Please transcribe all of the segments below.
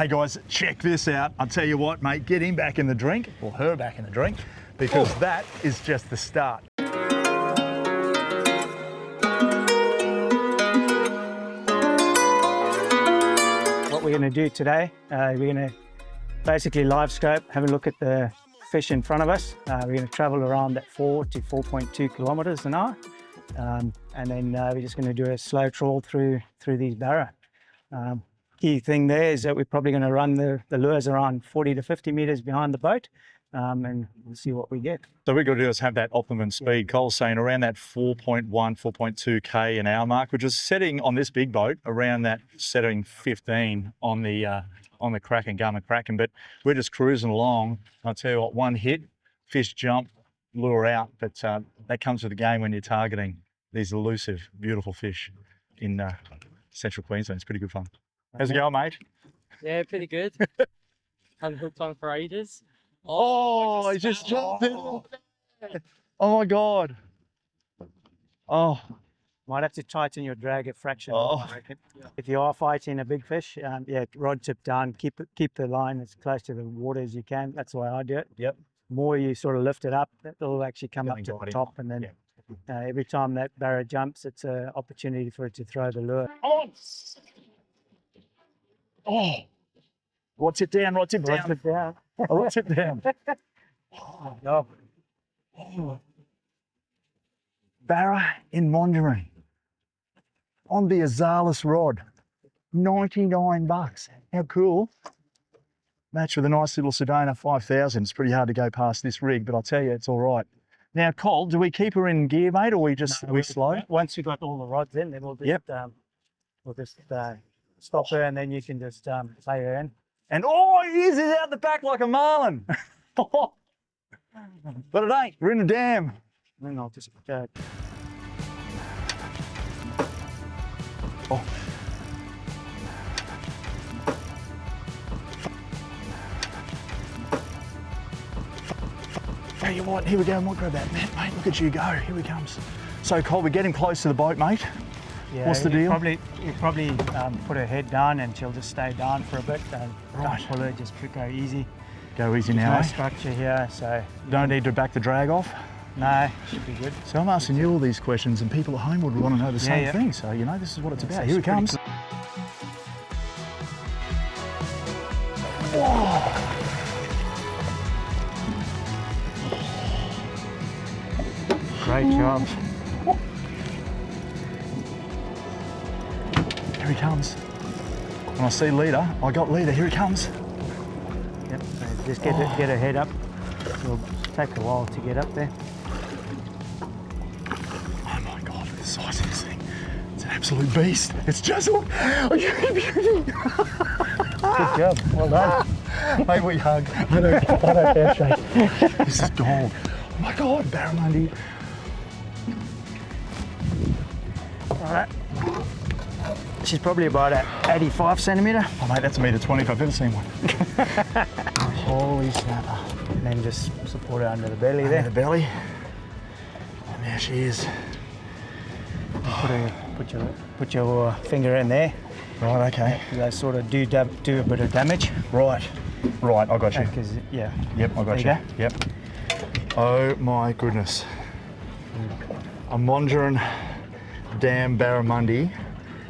Hey guys, check this out. I'll tell you what, mate, get him back in the drink, or her back in the drink, because that is just the start. What we're going to do today, we're going to basically live scope, have a look at the fish in front of us. We're going to travel around at 4 to 4.2 kilometers an hour. And then we're just going to do a slow trawl through these barra. Key thing there is that we're probably going to run the lures around 40 to 50 meters behind the boat, and we'll see what we get. So what we've got to do is have that optimum speed. Cole's saying around that 4.1, 4.2k an hour mark, which is setting on this big boat around that setting 15 on the Kraken, Garmin Kraken. But we're just cruising along. I'll tell you what, one hit, fish jump, lure out. But that comes with the game when you're targeting these elusive, beautiful fish in central Queensland. It's pretty good fun. How's it going, mate? Yeah, pretty good. Haven't hooked on for ages. Oh, he just jumped in. Oh my God. Oh. Might have to tighten your drag a fraction. Oh. I reckon. If you are fighting a big fish, yeah, rod tip down, keep the line as close to the water as you can. That's the way I do it. Yep. The more you sort of lift it up, it'll actually come up to the top, and then every time that barra jumps, it's an opportunity for it to throw the lure. Oh, watch it down, watch it down. Watch it down. Watch it down. No. Barra in Monduran on the Azalis rod, 99 bucks. How cool. Match with a nice little Sedona 5000. It's pretty hard to go past this rig, but I'll tell you, it's all right. Now, Cole, do we keep her in gear, mate, or we just we slow? Once you've got all the rods in, then we'll just stop her, and then you can just play her in. And oh, he is out the back like a marlin. But it ain't. We're in the dam. And then I'll just Oh. Tell you what, here we go. I might grab that net, mate. Look at you go. Here he comes. So, Cole, we're getting close to the boat, mate. Yeah, what's the deal? You probably put her head down, and she'll just stay down for a bit. Don't pull her, just go easy. Go easy now, There's no structure here, so... Don't need to back the drag off? No, should be good. So I'm asking you all these questions, and people at home would want to know the same thing. So, you know, this is what it's about. Here he comes. Whoa! Great job. Here he comes. When I see leader, I got leader. Here he comes. Yep. So just get her head up. It'll take a while to get up there. Oh my God! Look at the size of this thing. It's an absolute beast. It's just a beauty. Good job. Well done. Mate, we hug. I don't handshake. This is gold. Oh my God, barramundi. All right. She's probably about an 85 centimetre. Oh mate, that's 1.20 metre if I've ever seen one. Holy snapper. And then just support her under the belly Under there. the belly. And there she is. Put your finger in there. Right, okay. They sort of do a bit of damage. Right, I got you. Because yeah. Yep, I got you. There you Yep. Oh my goodness. A Monduran Dam barramundi,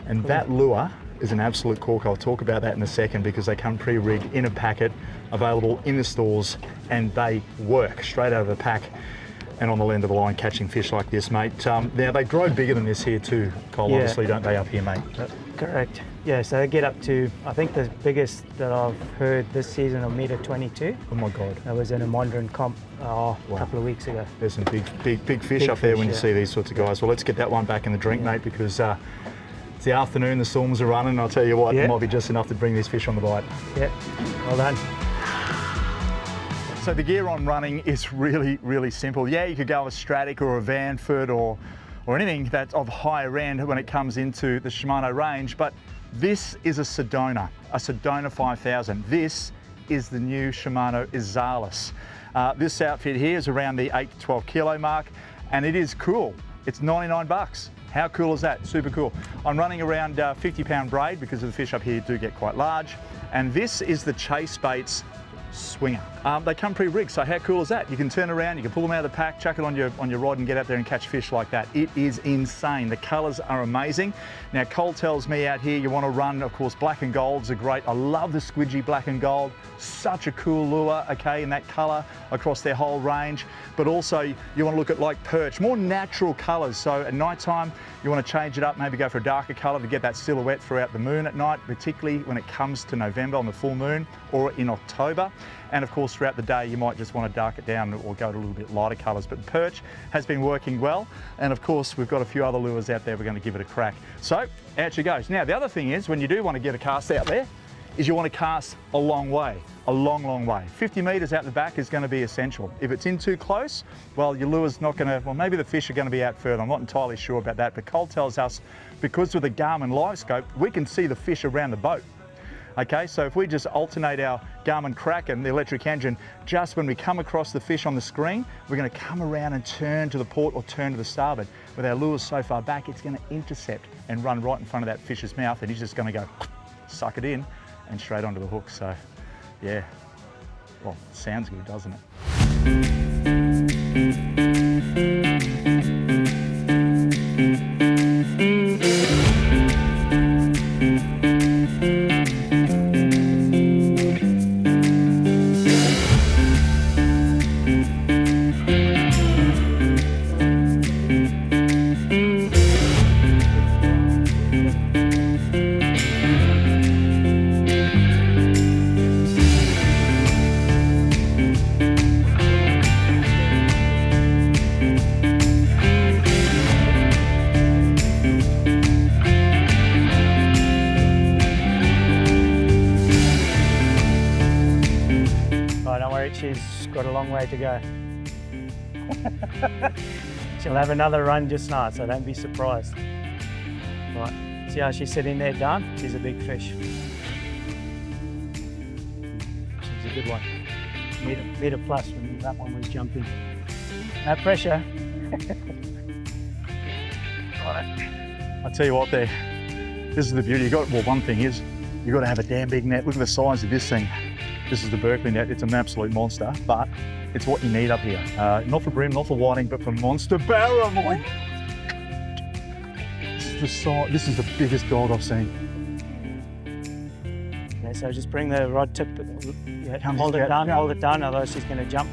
and that lure is an absolute corker. I'll talk about that in a second, because they come pre-rigged in a packet, available in the stores, and they work straight out of the pack and on the end of the line catching fish like this, mate. Now they grow bigger than this here too, Cole, obviously, don't they, up here, mate? Correct. Yeah, so they get up to, I think the biggest that I've heard this season, 1.22 metre. Oh my God. That was in a Monduran comp a couple of weeks ago. There's some big fish up there when you see these sorts of guys. Well, let's get that one back in the drink, mate, because it's the afternoon, the storms are running, and I'll tell you what, it might be just enough to bring these fish on the bite. Yeah, well done. So the gear on running is really, really simple. Yeah, you could go a Stratic or a Vanford or anything that's of higher end when it comes into the Shimano range, but this is a Sedona 5000. This is the new Shimano Azalis. This outfit here is around the 8 to 12 kilo mark, and it is cool. It's 99 bucks. How cool is that? Super cool. I'm running around 50-pound braid because the fish up here do get quite large. And this is the Chase Baits Swinger. They come pre-rigged, so how cool is that? You can turn around, you can pull them out of the pack, chuck it on your rod and get out there and catch fish like that. It is insane. The colours are amazing. Now Cole tells me out here you want to run, of course, black and golds are great. I love the squidgy black and gold. Such a cool lure, okay, in that colour across their whole range. But also you want to look at like perch, more natural colours. So at night time, you want to change it up, maybe go for a darker colour to get that silhouette throughout the moon at night, particularly when it comes to November on the full moon or in October. And of course, throughout the day, you might just want to dark it down or go to a little bit lighter colours. But perch has been working well. And of course, we've got a few other lures out there. We're going to give it a crack. So out she goes. Now, the other thing is when you do want to get a cast out there, is you want to cast a long way, a long, long way. 50 metres out the back is going to be essential. If it's in too close, well, your lure's not going to, well, maybe the fish are going to be out further. I'm not entirely sure about that, but Cole tells us because with the Garmin live scope, we can see the fish around the boat. Okay, so if we just alternate our Garmin Kraken, the electric engine, just when we come across the fish on the screen, we're going to come around and turn to the port or turn to the starboard. With our lures so far back, it's going to intercept and run right in front of that fish's mouth, and he's just going to go suck it in and straight onto the hook. So yeah, well, it sounds good, doesn't it? She's got a long way to go. She'll have another run just now, so don't be surprised. Right, see how she's sitting there down? She's a big fish. She's a good one. Meter plus when that one was jumping. No pressure. Right. I'll tell you what there, this is the beauty. Well, one thing is, you've got to have a damn big net. Look at the size of this thing. This is the Berkeley net. It's an absolute monster, but it's what you need up here. Not for bream, not for whiting, but for monster barramundi. This is the biggest gold I've seen. Okay, so just bring the rod tip, hold it down, otherwise she's going to jump.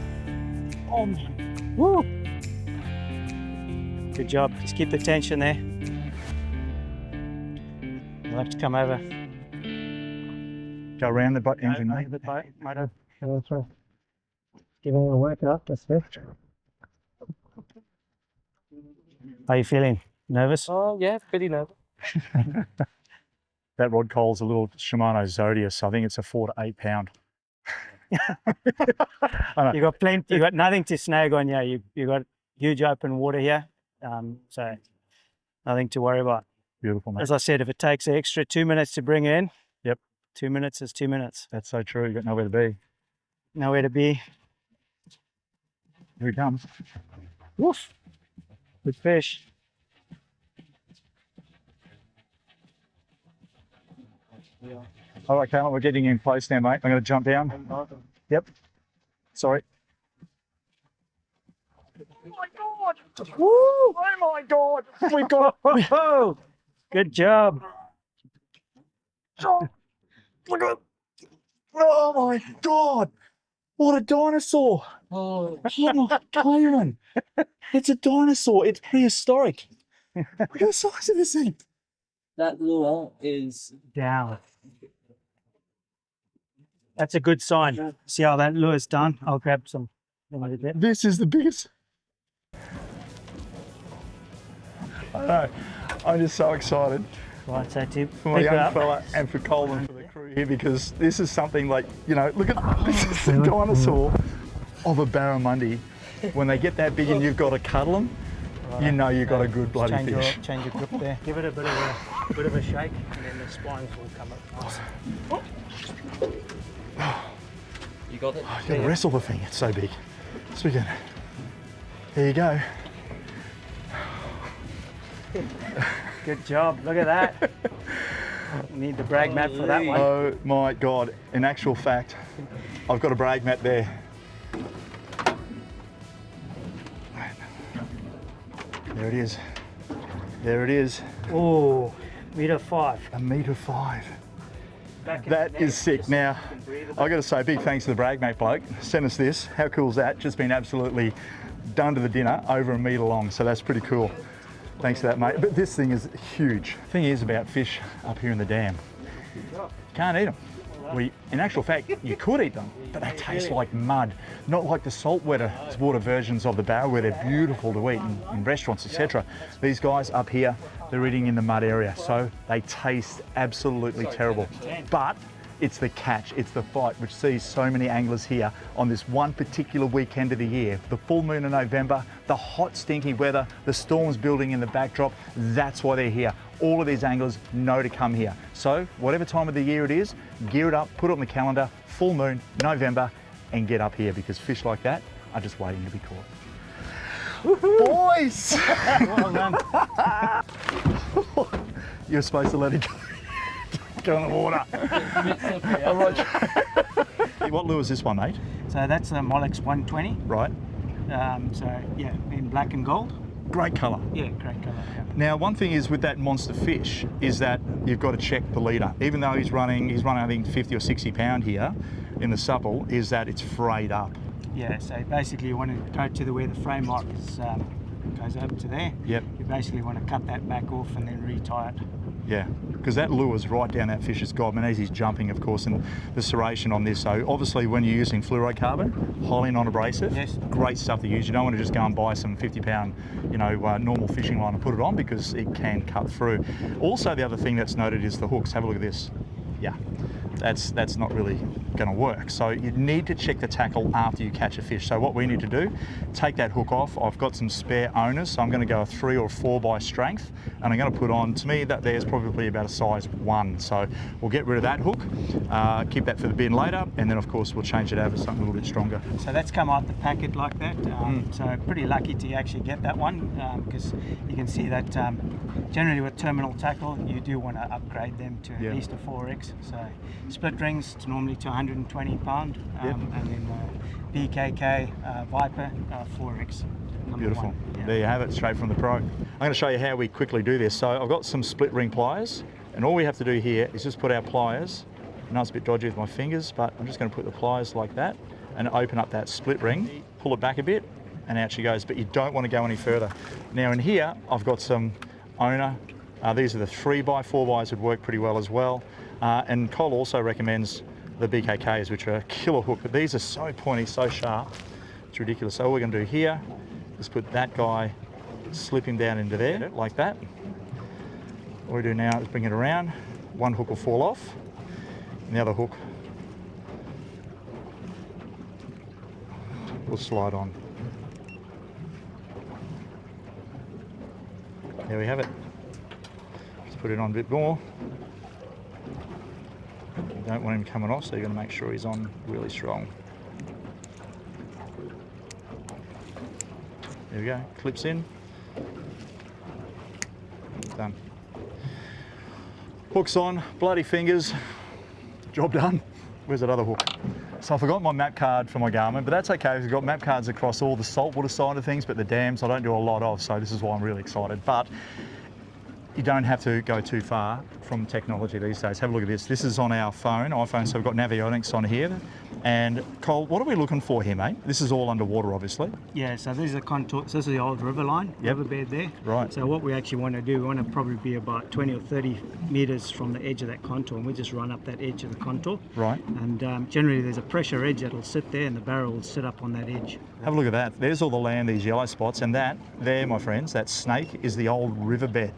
Oh man, woo! Good job, just keep the tension there. You'll have to come over. Go around the butt engine, mate. Might have giving it a workout, that's it. How are you feeling? Nervous? Oh, yeah, pretty nervous. That rod Cole's a little Shimano Zodius. I think it's a 4 to 8 pound. You got nothing to snag on you. You got huge open water here, so nothing to worry about. Beautiful, mate. As I said, if it takes an extra 2 minutes to bring in, yep, 2 minutes is 2 minutes. That's so true. You got nowhere to be. Nowhere to be. Here he comes. Woof! Good fish. All right, Callum, we're getting in place now, mate. I'm going to jump down. Yep. Sorry. Oh my God! Woo! Oh my God! We got it! Whoa! Good job. Oh, look at it! Oh my God! What a dinosaur! Oh, Oh my God! It's a dinosaur. It's prehistoric. Look at the size of this thing. that lure is Down. That's a good sign. See how that lure's done? I'll grab some. This is the biggest. I know. I'm just so excited Right, so to for my pick her young up. fella and for Cole and for the crew here, because this is something like, you know, look at this is the dinosaur of a barramundi. When they get that big and you've got to cuddle them, you know you've got a good bloody fish. Change your grip there. Give it a bit of a shake, and then the spines will come up nice. you got it. Oh, you got to wrestle the thing. It's so big. So we can. There you go. Good job. Look at that. Need the brag mat for that one. Oh my God. In actual fact, I've got a brag mat there. There it is. There it is. Oh, meter 5. $1.5 m. Back in That the is neck, sick. just Now, can breathe a bit. I've got to say, big thanks to the brag mate bloke. Sent us this. How cool is that? Just been absolutely done to the dinner, over 1 metre long. So that's pretty cool. Thanks for that, mate. But this thing is huge. Thing is about fish up here in the dam, you can't eat them. In actual fact, you could eat them, but they taste like mud. Not like the saltwater water versions of the barra where they're beautiful to eat in restaurants, etc. These guys up here, they're eating in the mud area, so they taste absolutely terrible. But it's the catch, it's the fight, which sees so many anglers here on this one particular weekend of the year. The full moon in November, the hot, stinky weather, the storms building in the backdrop, that's why they're here. All of these anglers know to come here. So whatever time of the year it is, gear it up, put it on the calendar, full moon, November, and get up here because fish like that are just waiting to be caught. Boys! Well done. You're supposed to let it go in the water. I'm like, what lure is this one, mate? So that's the Molex 120. Right, So yeah, in black and gold. great colour. Yeah, great colour. Yeah. Now, one thing is with that monster fish is that you've got to check the leader. Even though he's running I think 50 or 60 pound here in the supple, is that it's frayed up. Yeah, so basically you want to go to where the frame mark is, goes over to there. Yep. You basically want to cut that back off and then retie it. Yeah, because that lure's right down that fish's gob, and as he's jumping, of course, and the serration on this. So obviously when you're using fluorocarbon, highly non-abrasive, Yes. great stuff to use. You don't want to just go and buy some 50 pound, normal fishing line and put it on because it can cut through. Also, the other thing that's noted is the hooks. Have a look at this. Yeah, that's not really going to work. So you need to check the tackle after you catch a fish. So what we need to do, take that hook off. I've got some spare owners, so I'm going to go a 3 or 4 by strength, and I'm going to put on, to me, that there's probably about a size 1. So we'll get rid of that hook, keep that for the bin later, and then of course we'll change it over to something a little bit stronger. So that's come out the packet like that. So pretty lucky to actually get that one because you can see that generally with terminal tackle you do want to upgrade them to Yeah. at least a 4X. So split rings to normally to 120 pound, Yep. and then BKK Viper 4X. Number Beautiful. 1. Yeah. There you have it, straight from the pro. I'm going to show you how we quickly do this. So I've got some split ring pliers, and all we have to do here is just put our pliers. I know it's a bit dodgy with my fingers, but I'm just going to put the pliers like that and open up that split ring, pull it back a bit, and out she goes. But you don't want to go any further. Now in here, I've got some owner. These are the 3x4xs would work pretty well as well. And Cole also recommends the BKKs, which are a killer hook, but these are so pointy, so sharp, it's ridiculous. So all we're going to do here is put that guy, slip him down into there, like that. What we do now is bring it around, one hook will fall off, and the other hook will slide on. There we have it. Let's put it on a bit more. You don't want him coming off, so you're going to make sure he's on really strong. There we go, clips in. Done. Hooks on, bloody fingers, job done. Where's that other hook? So I forgot my map card for my Garmin, but that's okay. We've got map cards across all the saltwater side of things, but the dams I don't do a lot of, so this is why I'm really excited. But you don't have to go too far from technology these days. Have a look at this. This is on our iPhone, so we've got Navionics on here. And Cole, what are we looking for here, mate? This is all underwater, obviously. Yeah, so these are contours. This is the old river line, Yep. riverbed there. Right. So what we actually want to do, we want to probably be about 20 or 30 meters from the edge of that contour, and we just run up that edge of the contour. Right. And generally there's a pressure edge that'll sit there, and the barrel will sit up on that edge. Have a look at that. There's all the land, these yellow spots, and that there, my friends, that snake is the old riverbed.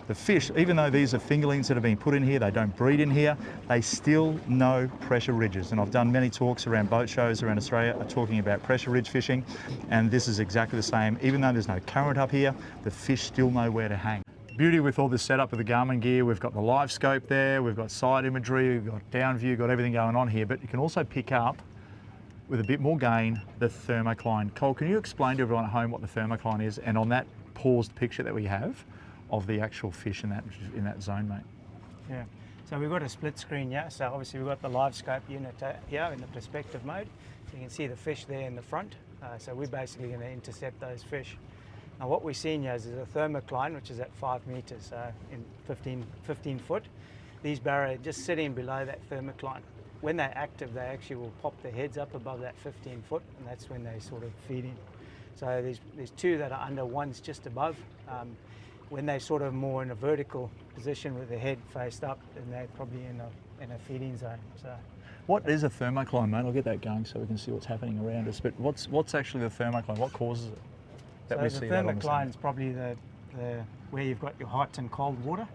The fish, even though these are fingerlings that have been put in here, they don't breed in here, they still know pressure ridges. And I've done many talks around boat shows around Australia talking about pressure ridge fishing, and this is exactly the same. Even though there's no current up here, the fish still know where to hang. Beauty with all this setup with the Garmin gear, we've got the live scope there, we've got side imagery, we've got down view, got everything going on here, but you can also pick up, with a bit more gain, the Thermocline. Cole, can you explain to everyone at home what the Thermocline is, and on that paused picture that we have, of the actual fish in that zone, mate. Yeah. So we've got a split screen here. So obviously we've got the live scope unit here in the perspective mode. So you can see the fish there in the front. So we're basically going to intercept those fish. Now what we're seeing here is a thermocline, which is at 5 meters, in 15 foot. These barra are just sitting below that thermocline. When they're active, they actually will pop their heads up above that 15 foot, and that's when they sort of feed in. So there's two that are under, one's just above. When they're sort of more in a vertical position with their head faced up, then they're probably in a feeding zone. So, what is a thermocline, mate? I'll get that going so we can see what's happening around us. But what's actually the thermocline? What causes it? So the thermocline is probably the where you've got your hot and cold water,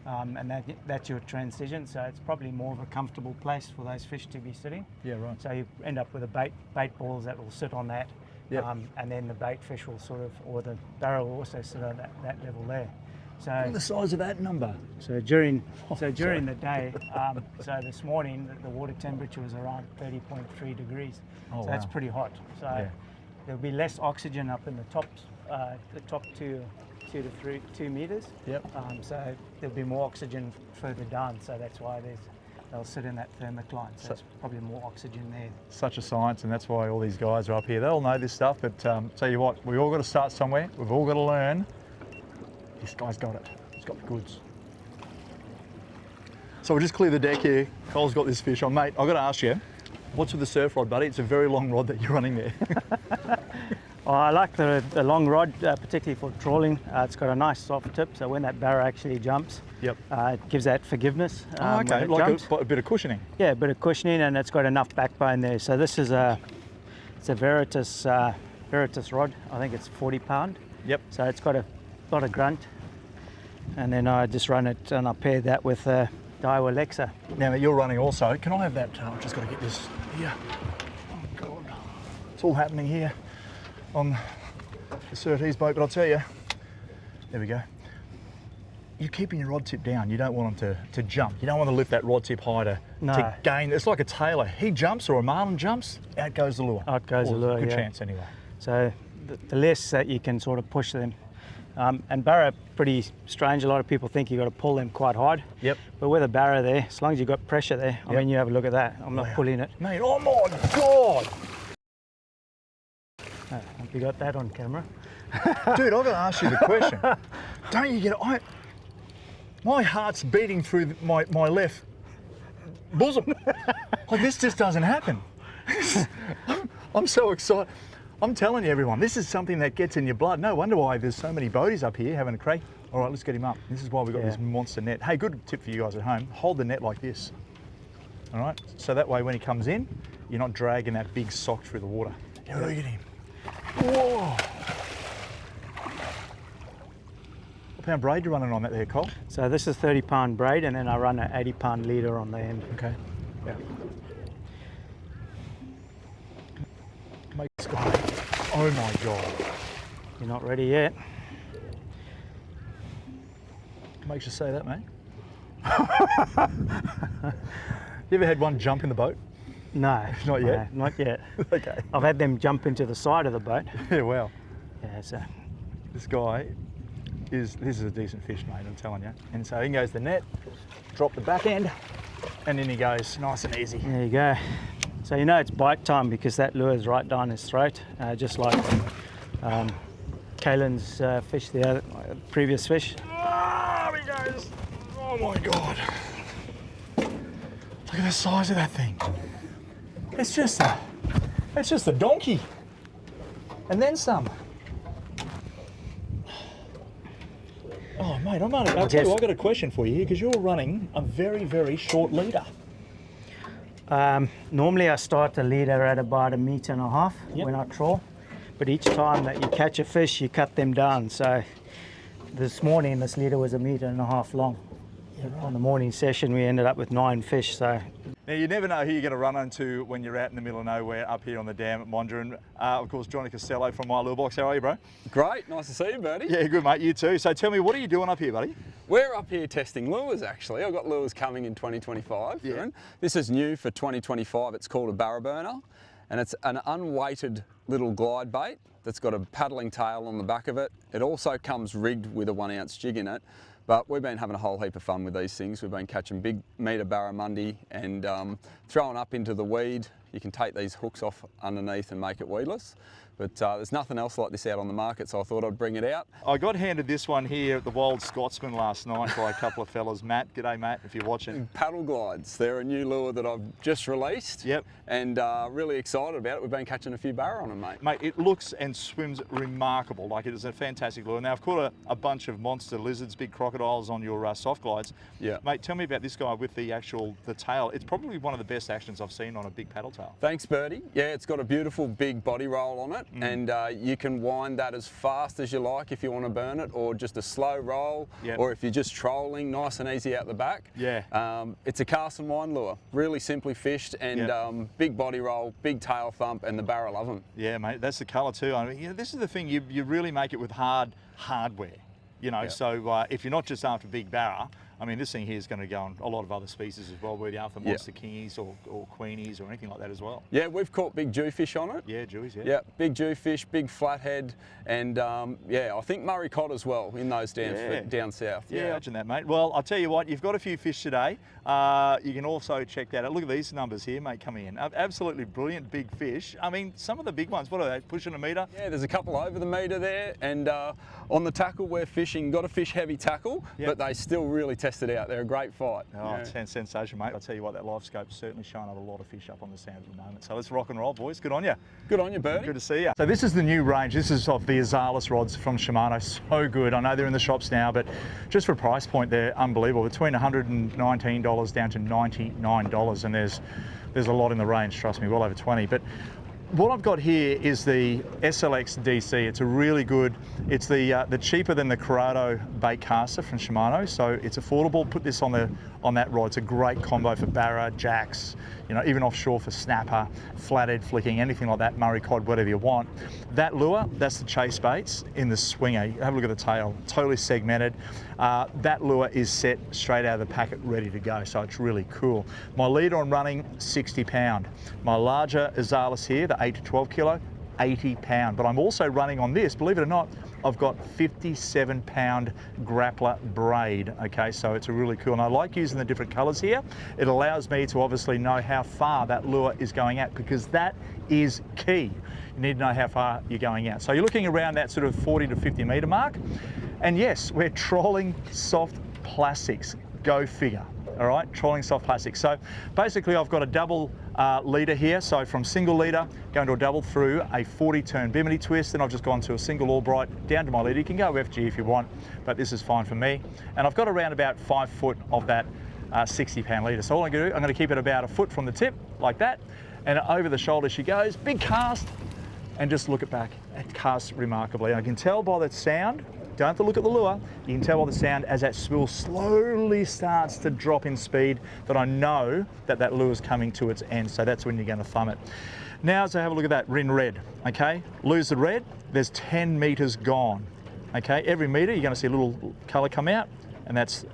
and that's your transition. So it's probably more of a comfortable place for those fish to be sitting. Yeah, right. So you end up with a bait balls that will sit on that. Yep. And then the bait fish will sort of, or the barra will also sit on that level there. So look at the size of that number. So during the day, so this morning the water temperature was around 30.3 degrees. Oh, so that's wow. pretty hot. So Yeah. there'll be less oxygen up in the top 2 to 2 meters. Yep. So there'll be more oxygen further down. So that's why they'll sit in that thermocline. So it's probably more oxygen there. Such a science, and that's why all these guys are up here. They'll know this stuff, but tell you what, we've all got to start somewhere. We've all got to learn. This guy's got it. He's got the goods. So we'll just clear the deck here. Cole's got this fish on. Mate, I've got to ask you, what's with the surf rod, buddy? It's a very long rod that you're running there. Well, I like the long rod, particularly for trawling. It's got a nice soft tip, so when that barra actually jumps, Yep. It gives that forgiveness. Okay, when it jumps. a bit of cushioning. Yeah, a bit of cushioning, and it's got enough backbone there. So this is it's a Veritas rod. I think it's 40 pound. Yep. So it's got a lot of grunt, and then I just run it and I pair that with Daiwa Lexa. Now you're running also. Can I have that? I've just got to get this here. Oh God, it's all happening here on the Surtees boat. But I'll tell you, there we go. You're keeping your rod tip down. You don't want them to jump. You don't want to lift that rod tip high to gain. It's like a tailor. He jumps or a marlin jumps, out goes the lure. Out goes the lure, Good yeah. chance anyway. So the less that you can sort of push them. And barra are pretty strange. A lot of people think you've got to pull them quite hard. Yep. But with a barra there, as long as you've got pressure there, I mean, you have a look at that. I'm not pulling it. Mate, oh my God. Hope you got that on camera. Dude, I've got to ask you the question. Don't you get it? My heart's beating through my left bosom. Like, this just doesn't happen. I'm so excited. I'm telling you, everyone, this is something that gets in your blood. No wonder why there's so many boaties up here having a crack. All right, let's get him up. This is why we've got this monster net. Hey, good tip for you guys at home. Hold the net like this. All right, so that way when he comes in, you're not dragging that big sock through the water. Yeah, look at him. Whoa. What pound braid you running on that there, Cole? So this is 30 pound braid, and then I run an 80 pound leader on the end. Okay. Yeah. Mate, this guy. Oh my God. You're not ready yet. What makes you say that, mate? You ever had one jump in the boat? No. Not yet? No, not yet. Okay. I've had them jump into the side of the boat. Yeah, wow. Yeah, so. This guy this is a decent fish, mate, I'm telling you. And so in goes the net, drop the back end, and in he goes, nice and easy. There you go. So you know it's bite time because that lure is right down his throat, just like Kalen's fish, the previous fish. Oh, he goes. Oh my God. Look at the size of that thing. It's just a donkey. And then some. Oh mate, I'll tell you, I've got a question for you here because you're running a very, very short leader. Normally I start the leader at about 1.5 meters when I trawl, but each time that you catch a fish, you cut them down. So this morning, this leader was 1.5 meters long. Yeah, right. On the morning session, we ended up with 9 fish. So now you never know who you're going to run into when you're out in the middle of nowhere up here on the dam at Monduran. Of course, Johnny Costello from My Lure Box. How are you, bro? Great, nice to see you, Bertie. Yeah, good mate, you too. So tell me, what are you doing up here, buddy? We're up here testing lures, actually. I've got lures coming in 2025. Yeah. This is new for 2025. It's called a barra burner. and it's an unweighted little glide bait that's got a paddling tail on the back of it. It also comes rigged with a 1 ounce jig in it, but we've been having a whole heap of fun with these things. We've been catching big meter barramundi and throwing up into the weed. You can take these hooks off underneath and make it weedless. But there's nothing else like this out on the market, so I thought I'd bring it out. I got handed this one here at the Wild Scotsman last night by a couple of fellas. Matt, g'day Matt, if you're watching. Paddle glides. They're a new lure that I've just released. Yep. And really excited about it. We've been catching a few barra on them, mate. Mate, it looks and swims remarkable. Like, it is a fantastic lure. Now, I've caught a bunch of monster lizards, big crocodiles on your soft glides. Yeah. Mate, tell me about this guy with the tail. It's probably one of the best actions I've seen on a big paddle tail. Thanks, Bertie. Yeah, it's got a beautiful big body roll on it, and you can wind that as fast as you like if you want to burn it, or just a slow roll, or if you're just trolling, nice and easy out the back. Yeah. It's a cast and wind lure, really simply fished, and big body roll, big tail thump, and the barra love them. Yeah, mate, that's the colour too. I mean, this is the thing, you really make it with hardware. So if you're not just after big barra, I mean, this thing here is going to go on a lot of other species as well, whether you're after monster kingies or queenies or anything like that as well. Yeah, we've caught big jewfish on it. Yeah, jewies, yeah. Yeah, big jewfish, big flathead, and I think Murray cod as well in those dams down south. Yeah, imagine that, mate. Well, I'll tell you what, you've got a few fish today. You can also check that out. Look at these numbers here, mate, coming in. Absolutely brilliant big fish. I mean, some of the big ones, what are they, pushing a metre? Yeah, there's a couple over the metre there, and on the tackle we're fishing, got to fish heavy tackle, but they still really test it out. They're a great fight. Oh, it's sensation, mate. I'll tell you what, that live scope's certainly showing up a lot of fish up on the sand at the moment. So let's rock and roll, boys. Good on you. Good on you, Bertie. Good to see you. So this is the new range. This is of the Exhilaration rods from Shimano. So good. I know they're in the shops now, but just for a price point, they're unbelievable. Between $119 down to $99, and there's a lot in the range, trust me, well over 20. But what I've got here is the SLX DC. It's a really good, it's the cheaper than the Corrado bait caster from Shimano, so it's affordable. Put this on that rod. It's a great combo for barra, jacks, even offshore for snapper, flathead flicking, anything like that, Murray cod, whatever you want. That lure, that's the chase baits in the swinger. Have a look at the tail, totally segmented. That lure is set straight out of the packet, ready to go, so it's really cool. My leader on running, 60 pound. My larger Exhilaration here, the 8 to 12 kilo, 80 pound. But I'm also running on this, believe it or not, I've got 57 pound grappler braid. Okay, so it's a really cool, and I like using the different colors here. It allows me to obviously know how far that lure is going out, because that is key. You need to know how far you're going out. So you're looking around that sort of 40 to 50 meter mark. And yes, we're trolling soft plastics. Go figure. All right, trolling soft plastics. So basically I've got a double leader here. So from single leader, going to a double through a 40 turn bimini twist. Then I've just gone to a single Albright down to my leader. You can go FG if you want, but this is fine for me. And I've got around about 5 foot of that 60 pound leader. So all I'm gonna do, I'm gonna keep it about a foot from the tip, like that. And over the shoulder she goes, big cast, and just look it back. It casts remarkably. And I can tell by the sound, don't have to look at the lure, you can tell by the sound as that swivel slowly starts to drop in speed that I know that that lure is coming to its end. So that's when you're going to thumb it. Now, so have a look at that, in red, okay? Lose the red, there's 10 meters gone, okay? Every meter you're going to see a little color come out, and that's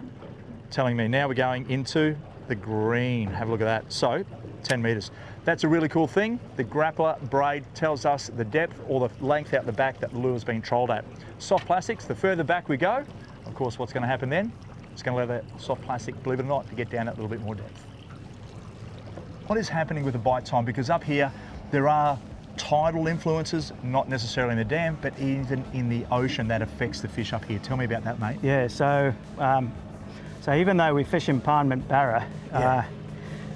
telling me now we're going into the green. Have a look at that. So 10 meters. That's a really cool thing. The grappler braid tells us the depth or the length out the back that the lure's been trolled at. Soft plastics, the further back we go, of course what's going to happen then? It's going to allow that soft plastic, believe it or not, to get down at a little bit more depth. What is happening with the bite time? Because up here there are tidal influences, not necessarily in the dam, but even in the ocean that affects the fish up here. Tell me about that, mate. Yeah, so even though we fish in Parliament Barra,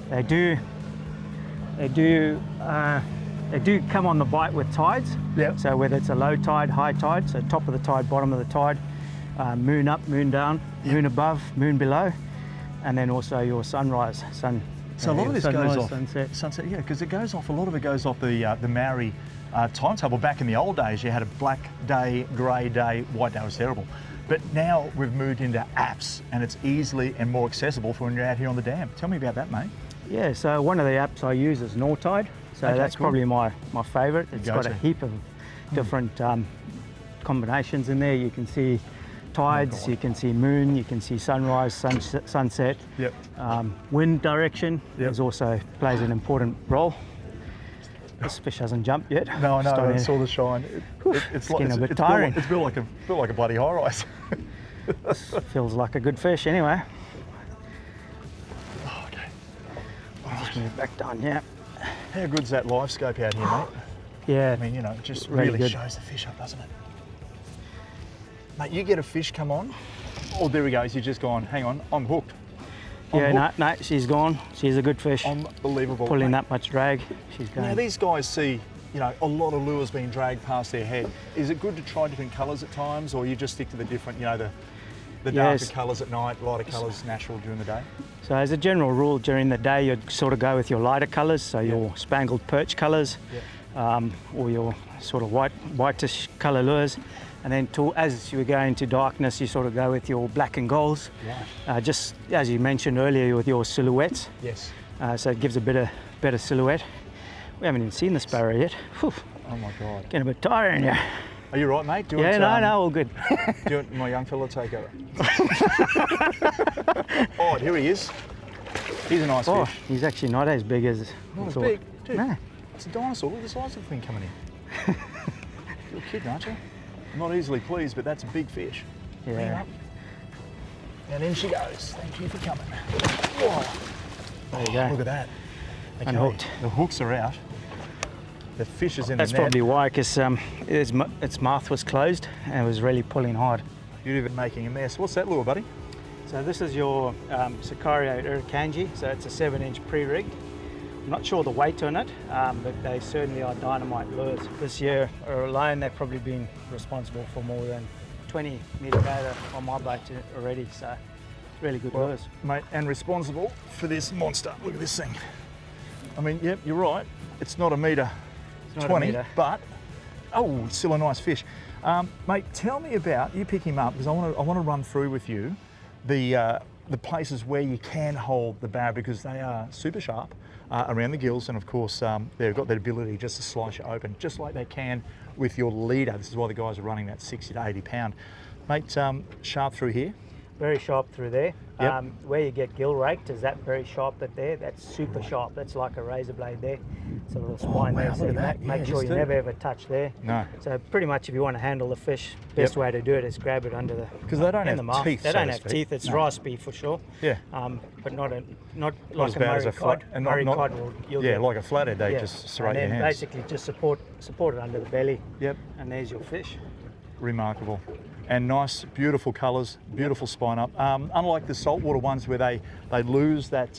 they do come on the bite with tides. Yep. So whether it's a low tide, high tide, so top of the tide, bottom of the tide, moon up, moon down, moon above, moon below, and then also your sunrise, So a lot of this goes off sunset. yeah, because a lot of it goes off the Maori timetable. Back in the old days, you had a black day, grey day, white day was terrible. But now we've moved into apps, and it's easily and more accessible for when you're out here on the dam. Tell me about that, mate. Yeah, so one of the apps I use is Nortide. So Okay, that's cool. probably my favourite. It's got Go-to. a heap of different combinations in there. You can see tides, you can see moon, you can see sunrise, sunset. Yep. Wind direction is also plays an important role. This fish hasn't jumped yet. No, I know. I Starting- saw the shine. It's getting a bit built tiring. It's built like a bloody high rise. Feels like a good fish anyway. Oh, okay. Just move back down, yeah. How good's that live scope out here, mate? Yeah, I mean, you know, it just Really really good. shows the fish up, doesn't it? Mate, you get a fish come on. Oh, there he goes. He's just gone. Hang on, I'm hooked. I'm yeah, hooked. no, she's gone. She's a good fish. Unbelievable. Pulling mate. that much drag, she's going. Now these guys see, you know, a lot of lures being dragged past their head. Is it good to try different colours at times, or you just stick to the different, you know, the darker Yes. colours at night, lighter colours natural during the day? So as a general rule, during the day, you'd sort of go with your lighter colours, so your spangled perch colours, or your sort of whitish colour lures. And then as you go into darkness, you sort of go with your black and golds. Right. Just as you mentioned earlier with your silhouettes. Yes. So it gives a better silhouette. We haven't even seen the sparrow yet. Whew, Oh my God. getting a bit tiring here. Are you right, mate? Do you Yeah, want, no, all good. Do you want my young fella to take over? Oh, here he is. He's a nice Oh, fish. he's actually not as big as Not I as thought. big. Dude, No. it's a dinosaur. Look at the size of the thing coming in. You're kidding, aren't you? I'm not easily pleased, but that's a big fish. Bring him Yeah. up. And in she goes. Thank you for coming. Whoa. There you go. Look at that. Okay, Unhooked. the hooks are out. The fish is in That's the net. probably why, because its mouth was closed and it was really pulling hard. You're even making a mess. What's that lure, buddy? So this is your Sicario Irukandji. So it's a 7-inch pre-rigged. I'm not sure the weight on it, but they certainly are dynamite lures. This year alone, they've probably been responsible for more than 20 metre gator on my boat already. So really good lures. Mate, and responsible for this monster. Look at this thing. I mean, yep, you're right. It's not a metre It's not a 20, metre. but oh, it's still a nice fish. Mate, tell me about, you pick him up, because I want to run through with you the places where you can hold the barra, because they are super sharp around the gills, and of course they've got that ability just to slice you open, just like they can with your leader. This is why the guys are running that 60 to 80 pound. Mate, sharp through here. Very sharp through there. Yep. Where you get gill raked is that very sharp bit there. That's super sharp. That's like a razor blade there. It's a little spine wow, there. So look you at that. make Yeah, sure just you do. never ever touch there. No. So pretty much if you want to handle the fish, best way to do it is grab it under the 'Cause they don't in have the mouth. teeth, They so don't to have speak. teeth. It's No. raspy for sure. Yeah. But not As like a bad as Murray a flat, cod. and Murray not, cod you'll yeah, get- like a flathead, they yeah. just serrate and your then hands. basically just support it under the belly. Yep. And there's your fish. Remarkable. And nice, beautiful colours, beautiful spine up. Unlike the saltwater ones where they lose that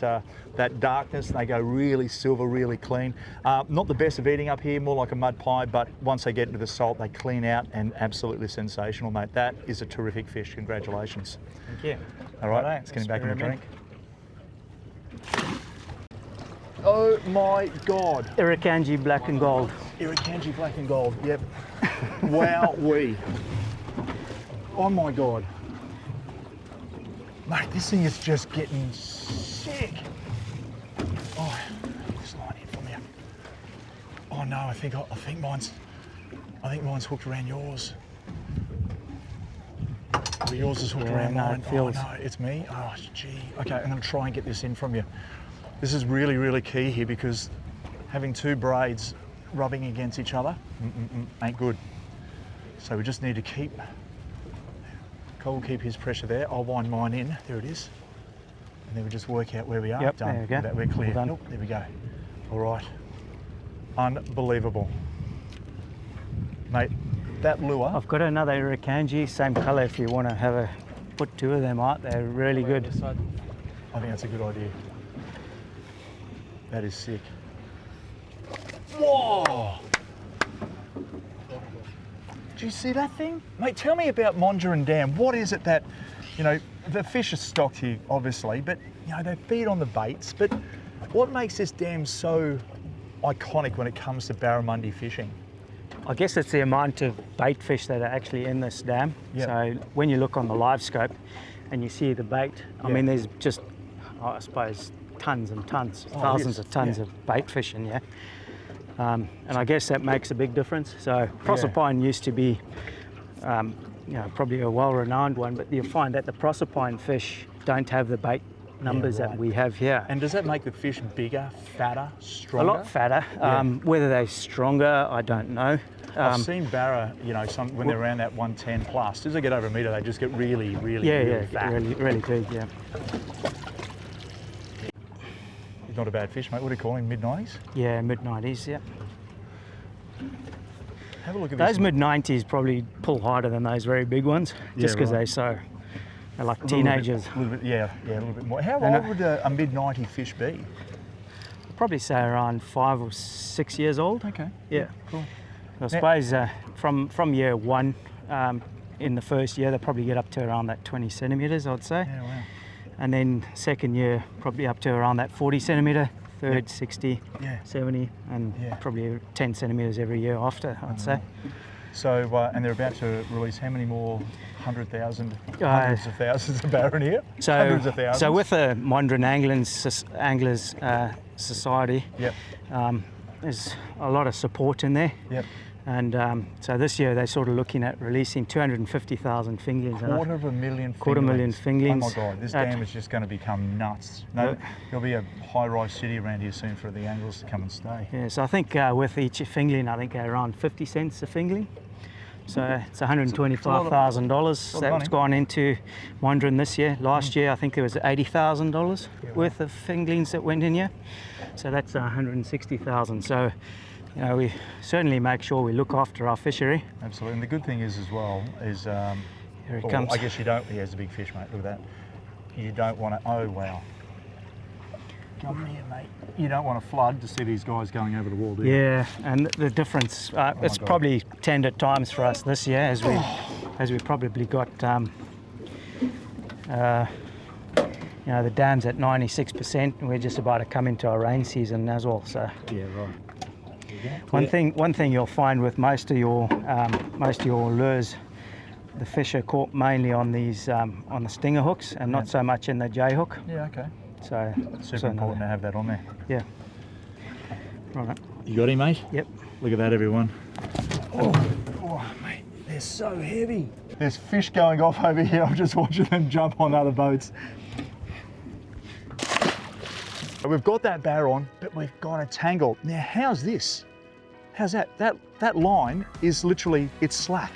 darkness, and they go really silver, really clean. Not the best of eating up here, more like a mud pie, but once they get into the salt, they clean out, and absolutely sensational, mate. That is a terrific fish. Congratulations. Thank you. All right, Righto, let's get him back in the bring him drink. Oh my God. Irukandji black and gold. Irukandji black and gold, yep. Wowee. Oh my God. Mate, this thing is just getting sick. Oh, this line in from here. Oh no, I think mine's hooked around yours. Or yours is hooked Yeah, around no, mine. it feels- Oh no, it's me. Oh gee. Okay, I'm gonna try and get this in from you. This is really, really key here, because having two braids rubbing against each other ain't good. So we just need to keep, Cole will keep his pressure there. I'll wind mine in. There it is. And then we just work out where we are. Yep, Done. there we go. That we're clear. All done. Nope, there we go. All right. Unbelievable. Mate, that lure. I've got another Irukandji, same colour if you want to have put two of them out. They're really good. This side. I think that's a good idea. That is sick. Whoa! Do you see that thing? Mate, tell me about Monduran Dam. What is it that, you know, the fish are stocked here, obviously, but, you know, they feed on the baits, but what makes this dam so iconic when it comes to barramundi fishing? I guess it's the amount of bait fish that are actually in this dam. Yep. So when you look on the live scope and you see the bait, I Yeah. mean, there's just, I suppose, tons and tons, Oh, thousands yes. of tons Yeah. of bait fish in here. And I guess that makes a big difference. So Proserpine used to be, you know, probably a well-renowned one, but you'll find that the Proserpine fish don't have the bait numbers right. that we have here. And does that make the fish bigger, fatter, A stronger? lot fatter. Yeah. Whether they're stronger, I don't know. I've seen barra, you know, when they're around that 110 plus, as they get over a metre, they just get really, really, really fat. really big, yeah. He's not a bad fish, mate. What do you call him, mid-90s? Yeah, mid-90s, yeah. Have a look at Those this. mid-90s probably pull harder than those very big ones, just because right. they're like A little bit- teenagers. a little bit, yeah, a little bit more. How And, old would a mid-90 fish be? I'd probably say around 5 or 6 years old. Okay. Yeah. Cool. I suppose from year one, in the first year, they probably get up to around that 20 centimetres, I'd say. Yeah, wow. And then second year, probably up to around that 40 centimetre, third 60, Yeah. 70, and Yeah. probably 10 centimetres every year after, I'd say. So, and they're about to release how many more 100,000, Uh, hundreds of thousands of barra in here? Hundreds of thousands? So with the Monduran Anglers Society, Yep, there's a lot of support in there. yep. And so this year they're sort of looking at releasing 250,000 fingerlings. And Quarter of a million Quarter-million fingerlings. Oh my God, this At- dam is just going to become nuts. No, Yep. there'll be a high-rise city around here soon for the anglers to come and stay. Yeah, so I think with each fingerling, I think around 50 cents a fingerling. So it's $125,000 lot of that's gone into Monduran this year. Last year, I think there was $80,000 worth of fingerlings that went in here. So that's 160,000. So, you know, we certainly make sure we look after our fishery. Absolutely, and the good thing is as well is, Here it well, comes. I guess you don't, he has a big fish, mate, look at that. You don't want to, oh wow. Come here, mate. You don't want to flood to see these guys going over the wall, do you? Yeah, and the difference, it's God. probably 10 at times for us this year, as we probably got, you know, the dam's at 96%, and we're just about to come into our rain season as well. So Yeah, right. one thing you'll find with most of your lures, the fish are caught mainly on these on the stinger hooks, and not so much in the J hook. Yeah, okay. So Super important to have that on there. Yeah. Right. You got him, mate? Yep. Look at that, everyone. Oh, mate, they're so heavy. There's fish going off over here. I'm just watching them jump on other boats. We've got that barra on, but we've got a tangle. Now, how's this? How's that? That line is literally, it's slack.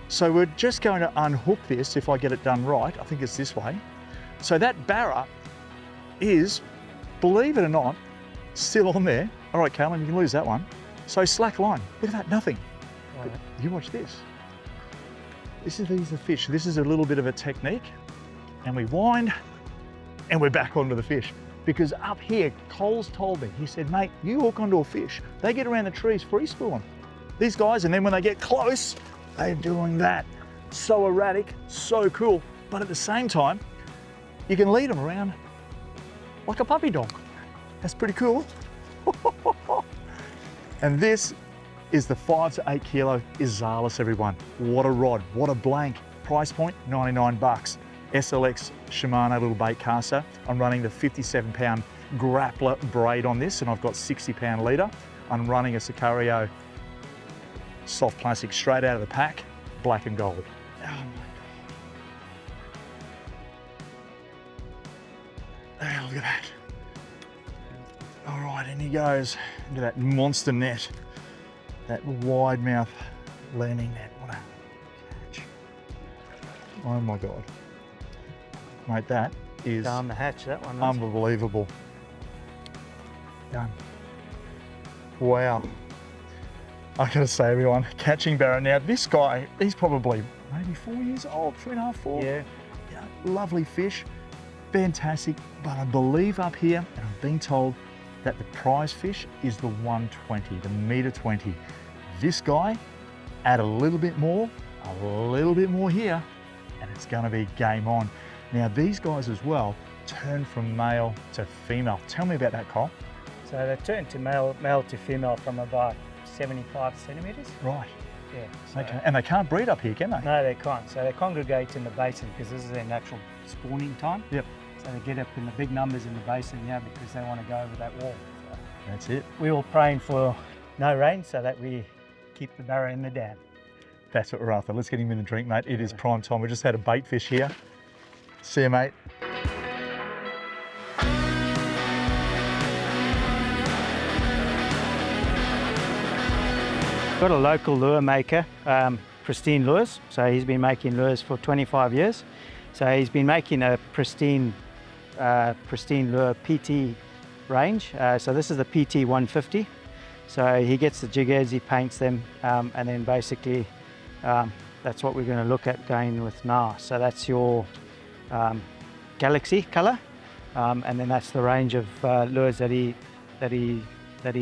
So we're just going to unhook this if I get it done right. I think it's this way. So that barra is, believe it or not, still on there. All right, Callum, you can lose that one. So slack line, look at that, nothing. But you watch this. These are the fish. This is a little bit of a technique. And we wind, and we're back onto the fish. Because up here, Cole's told me, he said, mate, you hook onto a fish, they get around the trees free spoon. These guys, and then when they get close, they're doing that. So erratic, so cool. But at the same time, you can lead them around like a puppy dog. That's pretty cool. And this is the 5 to 8 kilo Izalis, everyone. What a rod, what a blank. Price point, 99 bucks. SLX Shimano little bait caster. I'm running the 57-pound grappler braid on this, and I've got 60-pound leader. I'm running a Sicario soft plastic straight out of the pack, black and gold. Oh my God. Oh, look at that. All right, in he goes into that monster net, that wide mouth landing net. What a catch. Oh my God. Mate, that is Down the hatch, that one. unbelievable. Done. Wow. I gotta say, everyone, catching barra. Now, this guy, he's probably maybe 4 years old, 3.5, 4. Yeah. Yeah, lovely fish, fantastic. But I believe up here, and I've been told that the prize fish is the 120, the meter 20. This guy, add a little bit more here, and it's gonna be game on. Now, these guys as well turn from male to female. Tell me about that, Cole. So they turn to male to female from about 75 centimetres. Right. Yeah. So, Okay. And they can't breed up here, can they? No, they can't. So they congregate in the basin because this is their natural spawning time. Yep. So they get up in the big numbers in the basin, yeah, because they want to go over that wall. So That's it. we're all praying for no rain so that we keep the barra in the dam. That's what we're after. Let's get him in the drink, mate. It is prime time. We just had a bait fish here. See you, mate. Got a local lure maker, Pristine Lures. So he's been making lures for 25 years. So he's been making a pristine lure PT range. So this is the PT 150. So he gets the jiggers, he paints them, and then basically that's what we're going to look at going with now. So that's your Galaxy color, and then that's the range of lures that he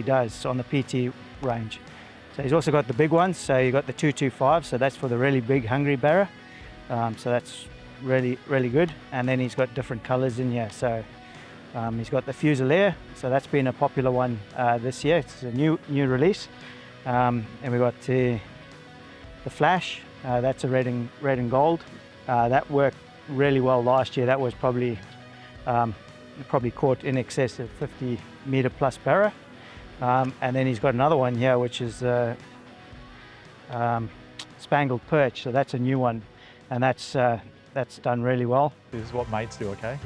does on the PT range. So he's also got the big ones. So you've got the 225. So that's for the really big hungry barra. So that's really good. And then he's got different colors in here. So he's got the Fusilier. So that's been a popular one this year. It's a new release. And we've got the Flash. That's a red and gold. That worked really well last year. That was probably caught in excess of 50 meter plus barra. And then he's got another one here, which is Spangled Perch. So that's a new one, and that's done really well. This is what mates do, okay?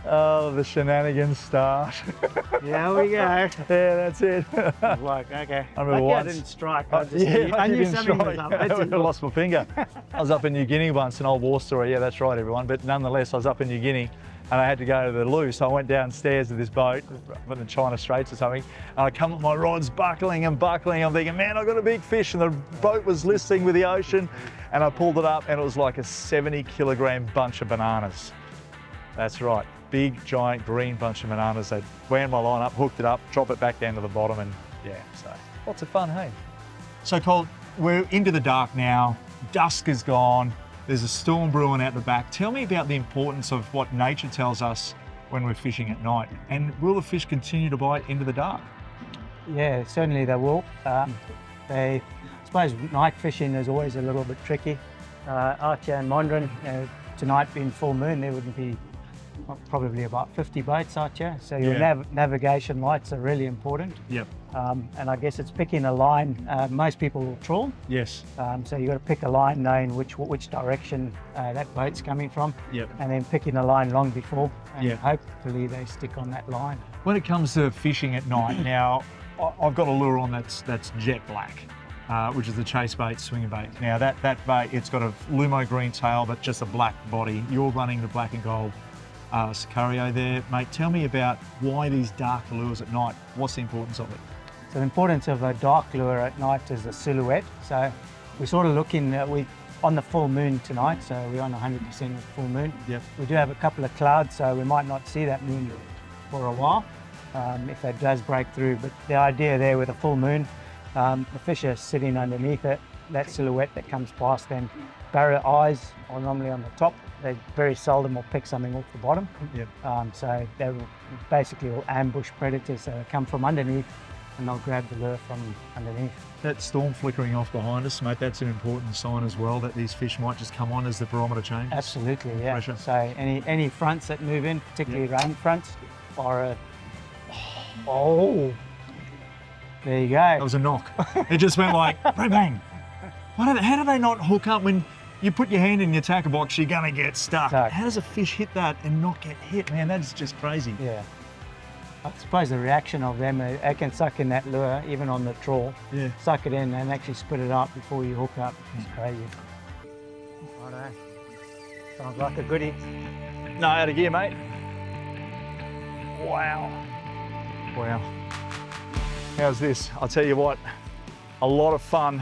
Oh, the shenanigans start. Here we go. Yeah, that's it. Like, okay. I remember Lucky once. I didn't strike. I knew didn't something was strike. up. I lost my finger. I was up in New Guinea once, an old war story. Yeah, that's right, everyone. But nonetheless, I was up in New Guinea and I had to go to the loo. So I went downstairs to this boat from the China Straits or something. And I come with my rods buckling and buckling. I'm thinking, man, I got a big fish. And the boat was listing with the ocean. And I pulled it up and it was like a 70 kilogram bunch of bananas. That's right. Big, giant, green bunch of bananas. They wound my line up, hooked it up, drop it back down to the bottom, and yeah, so lots of fun, hey? So Cole, we're into the dark now. Dusk is gone. There's a storm brewing out the back. Tell me about the importance of what nature tells us when we're fishing at night. And will the fish continue to bite into the dark? Yeah, certainly they will. I suppose night fishing is always a little bit tricky. Out here in Monduran, tonight being full moon, there wouldn't be probably about 50 boats out here. So your navigation lights are really important. Yep. And I guess it's picking a line. Most people will trawl. Yes. So you've got to pick a line knowing which direction that boat's coming from. Yep. And then picking a line long before. And Yep. hopefully they stick on that line. When it comes to fishing at night, now I've got a lure on that's jet black, which is the chase bait, swinger bait. Now that bait, it's got a lumo green tail, but just a black body. You're running the black and gold Sicario there. Mate, tell me about why these dark lures at night. What's the importance of it? So the importance of a dark lure at night is the silhouette. So we're sort of looking, we're on the full moon tonight, so we're on 100% full moon. Yep. We do have a couple of clouds, so we might not see that moon for a while if that does break through. But the idea there with a full moon, the fish are sitting underneath it, that silhouette that comes past them. Barra eyes are normally on the top. They very seldom will pick something off the bottom. Yep. So they will basically will ambush predators. So they come from underneath and they'll grab the lure from underneath. That storm flickering off behind us, mate, that's an important sign as well that these fish might just come on as the barometer changes. Absolutely, yeah. Pressure. So any fronts that move in, particularly rain fronts, are there you go. That was a knock. It just went like, bang, bang. How do they not hook up when you put your hand in your tackle box, you're gonna get stuck. How does a fish hit that and not get hit? Man, that is just crazy. Yeah. I suppose the reaction of them, they can suck in that lure, even on the trawl. Yeah. Suck it in and actually spit it out before you hook up. It's crazy. Righto. Sounds like a goodie. No, out of gear, mate. Wow. Wow. How's this? I'll tell you what, a lot of fun.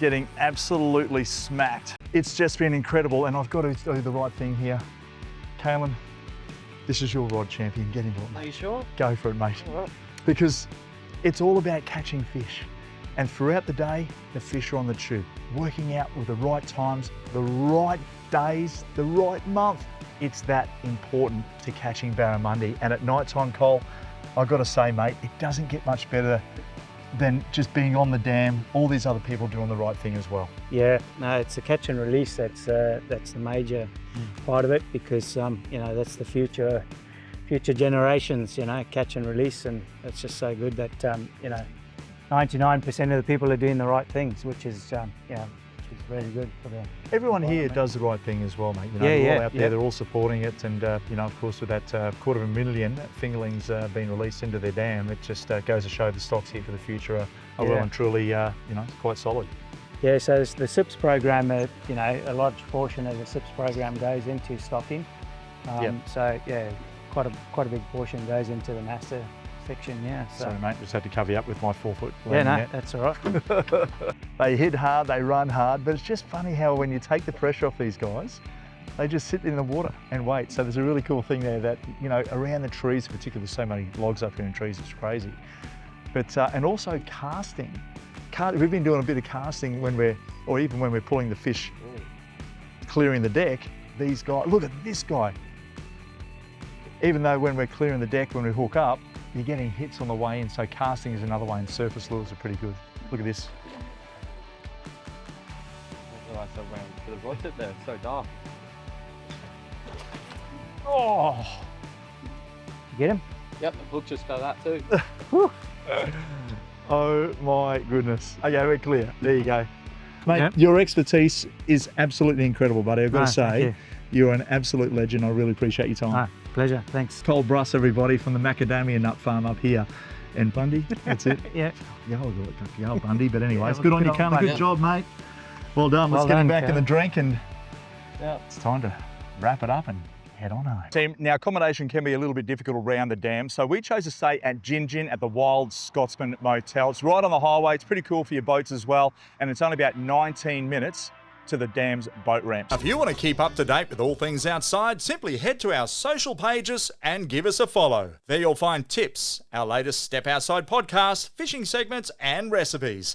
Getting absolutely smacked. It's just been incredible, and I've got to do the right thing here. Kalen, this is your rod, champion. Get involved, mate. Are you sure? Go for it, mate. All right. Because it's all about catching fish. And throughout the day, the fish are on the tube, working out with the right times, the right days, the right month. It's that important to catching barramundi. And at night time, Cole, I've got to say, mate, it doesn't get much better than just being on the dam, all these other people doing the right thing as well. Yeah, no, it's a catch and release that's the major part of it, because that's the future generations, catch and release, and it's just so good that 99% of the people are doing the right things, which is really good for the. Everyone here environment. does the right thing as well, mate. You know, Yeah, they're all yeah, out there, yeah. they're all supporting it, and you know, of course, with that 250,000 fingerlings being released into their dam, it just goes to show the stocks here for the future are well Yeah. and truly, you know, quite solid. Yeah, so it's the SIPS program, you know, a large portion of the SIPS program goes into stocking. Yeah. So yeah, quite a big portion goes into the master section. Yeah. So Sorry, mate, just had to cover you up with my 4 foot. yeah, no, net. that's all right. They hit hard, they run hard, but it's just funny how when you take the pressure off these guys, they just sit in the water and wait. So there's a really cool thing there that, you know, around the trees, particularly so many logs up here in trees, it's crazy. But, and also casting. We've been doing a bit of casting when or even when we're pulling the fish, clearing the deck, these guys, look at this guy. Even though when we're clearing the deck, when we hook up, you're getting hits on the way in, so casting is another way, and surface lures are pretty good. Look at this. I said, wow, should have watched it there. It's so dark. Oh, You get him? Yep, the hook just fell that too. oh my goodness. Okay, we're clear. There you go. Mate, Yep. your expertise is absolutely incredible, buddy. I've got No, to thank say, you. you're an absolute legend. I really appreciate your time. Ah, pleasure. Thanks. Col Bruss, everybody, from the macadamia nut farm up here. And Bundy, that's it. Yeah. Yo, Bundy. But anyway, it's Yeah, good on good you, on Cunliffe. Good Bundy. job, mate. Well done. Let's Well get him done, back in the Cal. drink, and Yeah. it's time to wrap it up and head on home. Team, now accommodation can be a little bit difficult around the dam, so we chose to stay at Gin Gin at the Wild Scotsman Motel. It's right on the highway. It's pretty cool for your boats as well, and it's only about 19 minutes to the dam's boat ramps. If you want to keep up to date with all things outside, simply head to our social pages and give us a follow. There you'll find tips, our latest Step Outside podcast, fishing segments and recipes.